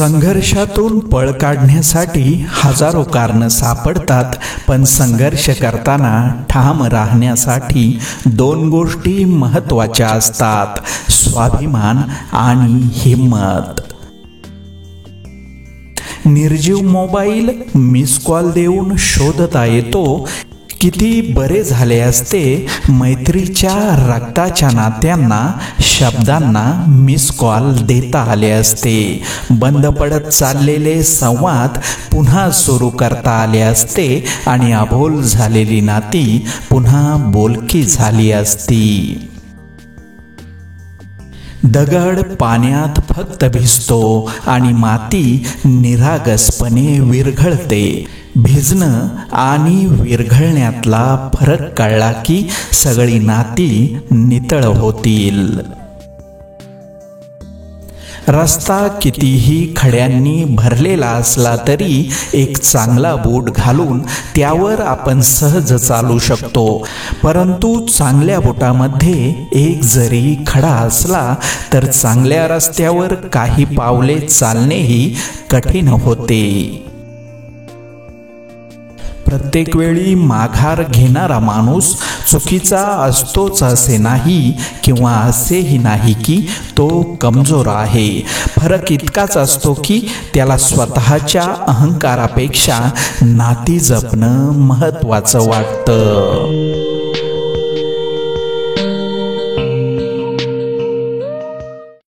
संघर्षातून पळ काढण्यासाठी हजारो कारणं सापडतात, पण संघर्ष करताना ठाम राहण्यासाठी दोन गोष्टी महत्त्वाच्या असतात: स्वाभिमान आणि हिम्मत. निर्जीव मोबाईल मिस कॉल देऊन शोधता येतो. किती बरे झाले असते मैत्रीच्या रक्ताच्या नात्यांना शब्दांना मिस कॉल देता आले असते. बंद पडत चाललेले संवाद पुन्हा सुरू करता आले असते आणि अबोल झालेली नाती पुन्हा बोलकी झाली असती. दगड पाण्यात फक्त भिजतो आणि माती निरागसपणे विरघळते. भिजणं आणि विरघळण्यातला फरक कळला की सगळी नाती नितळ होतील. रस्ता कितीही खड्यांनी भरलेला असला तरी एक चांगला बूट घालून त्यावर आपण सहज चालू शकतो, परंतु चांगल्या बुटामध्ये एक जरी खडा असला तर चांगल्या रस्त्यावर काही पावले चालणेही कठीण होते. प्रत्येक वेळी माघार घेणारा माणूस चुकीचा असतोच असे नाही, किंवा असेही नाही की तो कमजोर आहे. फरक इतकाच असतो की त्याला स्वतःच्या अहंकारापेक्षा नाती जपणं महत्त्वाचं वाटतं.